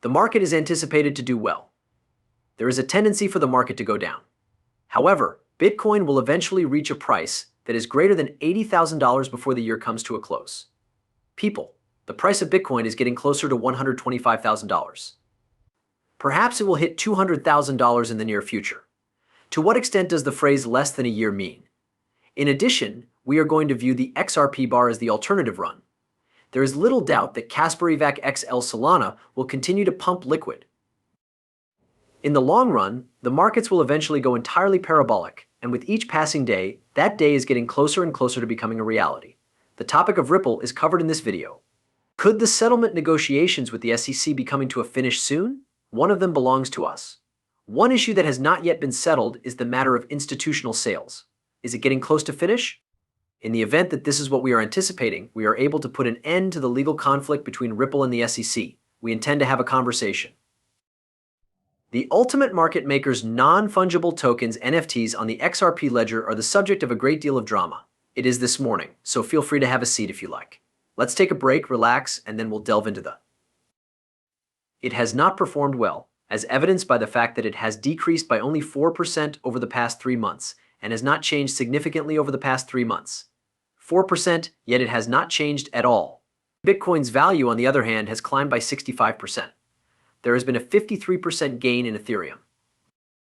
The market is anticipated to do well. There is a tendency for the market to go down. However, Bitcoin will eventually reach a price that is greater than $80,000 before the year comes to a close. People, the price of Bitcoin is getting closer to $125,000. Perhaps it will hit $200,000 in the near future. To what extent does the phrase less than a year mean? In addition, we are going to view the XRP bar as the alternative run. There is little doubt that Kasperyvac XL Solana will continue to pump liquid. In the long run, the markets will eventually go entirely parabolic, and with each passing day, that day is getting closer and closer to becoming a reality. The topic of Ripple is covered in this video. Could the settlement negotiations with the SEC be coming to a finish soon? One of them belongs to us. One issue that has not yet been settled is the matter of institutional sales. Is it getting close to finish? In the event that this is what we are anticipating, we are able to put an end to the legal conflict between Ripple and the SEC. We intend to have a conversation. The ultimate market maker's non-fungible tokens, NFTs, on the XRP ledger are the subject of a great deal of drama. It is this morning, so feel free to have a seat if you like. Let's take a break, relax, and then we'll delve into the. It has not performed well, as evidenced by the fact that it has decreased by only 4% over the past 3 months and has not changed significantly over the past 3 months. 4%, yet it has not changed at all. Bitcoin's value, on the other hand, has climbed by 65%. There has been a 53% gain in Ethereum.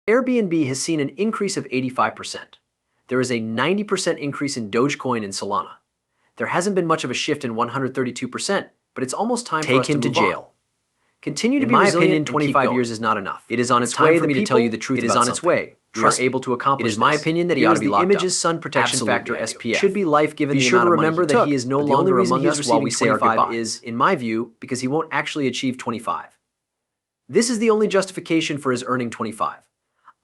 Airbnb has seen an increase of 85%. There is a 90% increase in Dogecoin and Solana. There hasn't been much of a shift in 132%, but it's almost time for us to move on. Take him to jail. Continue to be resilient. In my opinion, 25 years is not enough. It is on its way for me to tell you the truth. It is on its way. We are able to accomplish this. It is my opinion that he ought to be locked up. The image's Sun Protection Factor SPF should be life given the amount of money he took. Be sure to remember that he is no longer among us while we say our goodbyes is, in my view, because he won't actually achieve 25. This is the only justification for his earning 25.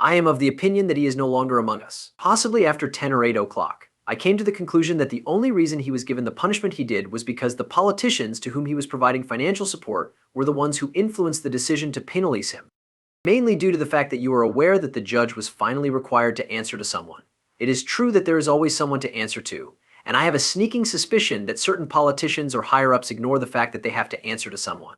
I am of the opinion that he is no longer among us. Possibly after 10 or 8 o'clock, I came to the conclusion that the only reason he was given the punishment he did was because the politicians to whom he was providing financial support were the ones who influenced the decision to penalize him, mainly due to the fact that you are aware that the judge was finally required to answer to someone. It is true that there is always someone to answer to, and I have a sneaking suspicion that certain politicians or higher-ups ignore the fact that they have to answer to someone.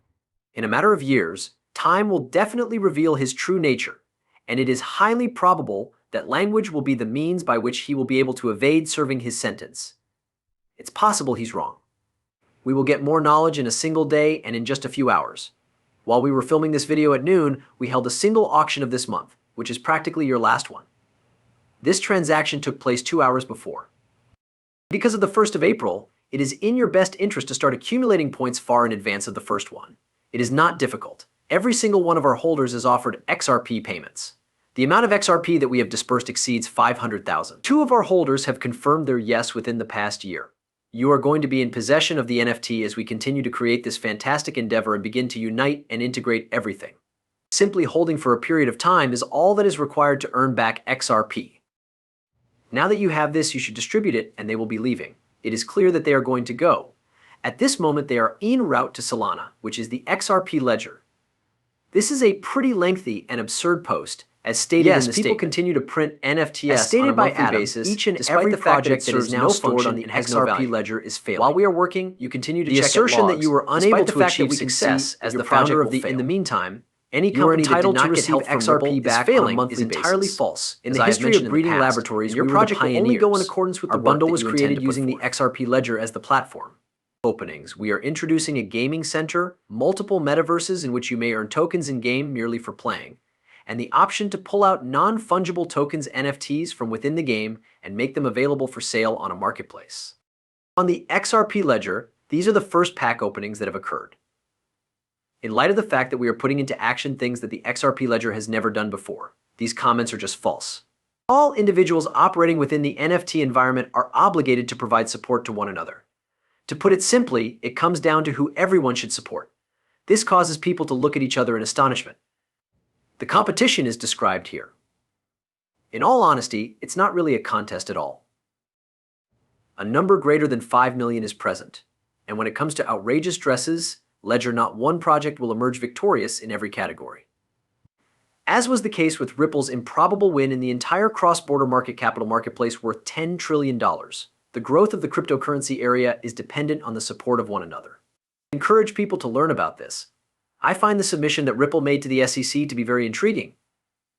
In a matter of years, time will definitely reveal his true nature, and it is highly probable that language will be the means by which he will be able to evade serving his sentence. It's possible he's wrong. We will get more knowledge in a single day and in just a few hours. While we were filming this video at noon, we held a single auction of this month, which is practically your last one. This transaction took place 2 hours before. Because of the 1st of April, it is in your best interest to start accumulating points far in advance of the first one. It is not difficult. Every single one of our holders is offered XRP payments. The amount of XRP that we have dispersed exceeds 500,000. 2 of our holders have confirmed their yes within the past year. You are going to be in possession of the NFT as we continue to create this fantastic endeavor and begin to unite and integrate everything. Simply holding for a period of time is all that is required to earn back XRP. Now that you have this, you should distribute it and they will be leaving. It is clear that they are going to go. At this moment, they are en route to Solana, which is the XRP ledger. This is a pretty lengthy and absurd post. As stated in the statement, people continue to print NFTs on a monthly basis, each and every project that is now stored on the XRP ledger is failing. While we are working, you continue to check logs. The assertion that you were unable to achieve success as the founder of the in the meantime, any company that did not get help from XRP back on a monthly basis is entirely false. In the history of breeding laboratories, your project will only go in accordance with the bundle was created using the XRP ledger as the platform. Openings. We are introducing a gaming center, multiple metaverses in which you may earn tokens in-game merely for playing, and the option to pull out non-fungible tokens NFTs from within the game and make them available for sale on a marketplace. On the XRP ledger, these are the first pack openings that have occurred. In light of the fact that we are putting into action things that the XRP ledger has never done before, these comments are just false. All individuals operating within the NFT environment are obligated to provide support to one another. To put it simply, it comes down to who everyone should support. This causes people to look at each other in astonishment. The competition is described here. In all honesty, it's not really a contest at all. A number greater than 5 million is present, and when it comes to outrageous dresses, Ledger, not one project will emerge victorious in every category. As was the case with Ripple's improbable win in the entire cross-border market capital marketplace worth $10 trillion, the growth of the cryptocurrency area is dependent on the support of one another. I encourage people to learn about this. I find the submission that Ripple made to the SEC to be very intriguing.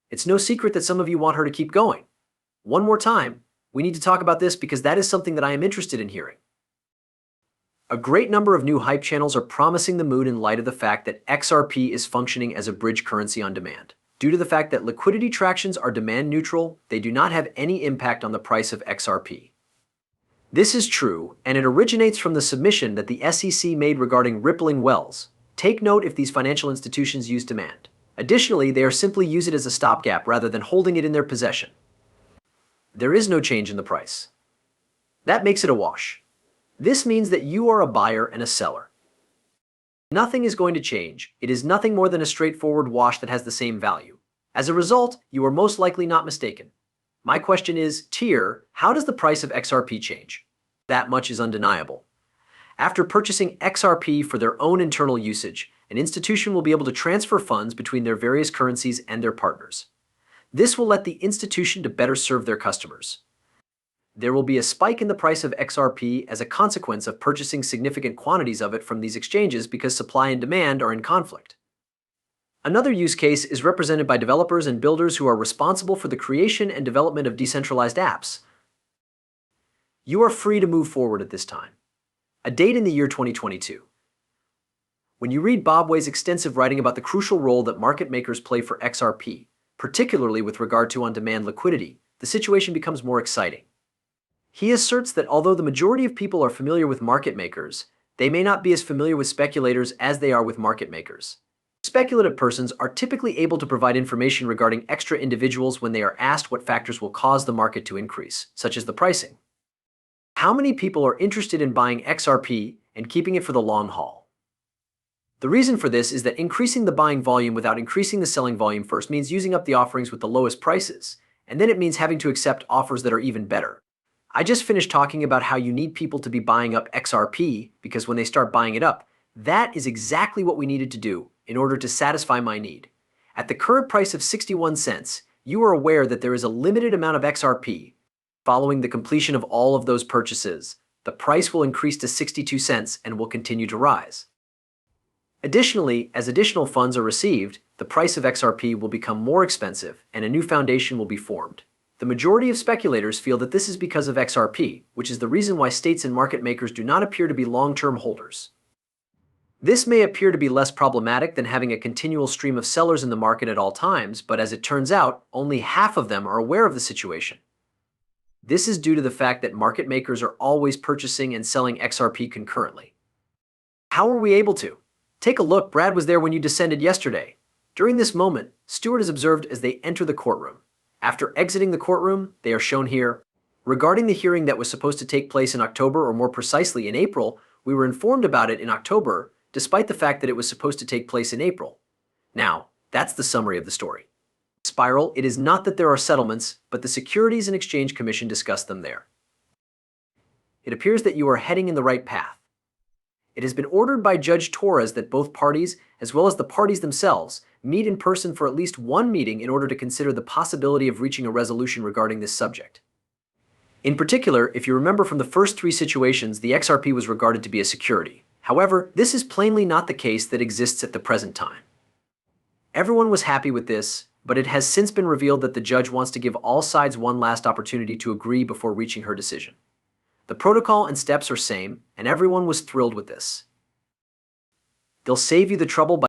It's no secret that some of you want her to keep going. One more time, we need to talk about this because that is something that I am interested in hearing. A great number of new hype channels are promising the moon in light of the fact that XRP is functioning as a bridge currency on demand. Due to the fact that liquidity tractions are demand neutral, they do not have any impact on the price of XRP. This is true, and it originates from the submission that the SEC made regarding rippling wells. Take note if these financial institutions use demand. Additionally, they are simply use it as a stopgap rather than holding it in their possession. There is no change in the price. That makes it a wash. This means that you are a buyer and a seller. Nothing is going to change. It is nothing more than a straightforward wash that has the same value. As a result, you are most likely not mistaken. My question is, Tier, how does the price of XRP change? That much is undeniable. After purchasing XRP for their own internal usage, an institution will be able to transfer funds between their various currencies and their partners. This will let the institution to better serve their customers. There will be a spike in the price of XRP as a consequence of purchasing significant quantities of it from these exchanges because supply and demand are in conflict. Another use case is represented by developers and builders who are responsible for the creation and development of decentralized apps. You are free to move forward at this time. A date in the year 2022. When you read Bob Way's extensive writing about the crucial role that market makers play for XRP, particularly with regard to on-demand liquidity, the situation becomes more exciting. He asserts that although the majority of people are familiar with market makers, they may not be as familiar with speculators as they are with market makers. Speculative persons are typically able to provide information regarding extra individuals when they are asked what factors will cause the market to increase, such as the pricing. How many people are interested in buying XRP and keeping it for the long haul? The reason for this is that increasing the buying volume without increasing the selling volume first means using up the offerings with the lowest prices, and then it means having to accept offers that are even better. I just finished talking about how you need people to be buying up XRP because when they start buying it up, that is exactly what we needed to do in order to satisfy my need. At the current price of 61 cents, you are aware that there is a limited amount of XRP. Following the completion of all of those purchases, the price will increase to 62 cents and will continue to rise. Additionally, as additional funds are received, the price of XRP will become more expensive and a new foundation will be formed. The majority of speculators feel that this is because of XRP, which is the reason why states and market makers do not appear to be long-term holders. This may appear to be less problematic than having a continual stream of sellers in the market at all times, but as it turns out, only half of them are aware of the situation. This is due to the fact that market makers are always purchasing and selling XRP concurrently. How are we able to? Take a look, Brad was there when you descended yesterday. During this moment, Stewart is observed as they enter the courtroom. After exiting the courtroom, they are shown here. Regarding the hearing that was supposed to take place in October, or more precisely in April, we were informed about it in October, despite the fact that it was supposed to take place in April. Now, that's the summary of the story. Spiral, it is not that there are settlements, but the Securities and Exchange Commission discussed them there. It appears that you are heading in the right path. It has been ordered by Judge Torres that both parties, as well as the parties themselves, meet in person for at least one meeting in order to consider the possibility of reaching a resolution regarding this subject. In particular, if you remember from the first three situations, the XRP was regarded to be a security. However, this is plainly not the case that exists at the present time. Everyone was happy with this, but it has since been revealed that the judge wants to give all sides one last opportunity to agree before reaching her decision. The protocol and steps are same, and everyone was thrilled with this. They'll save you the trouble by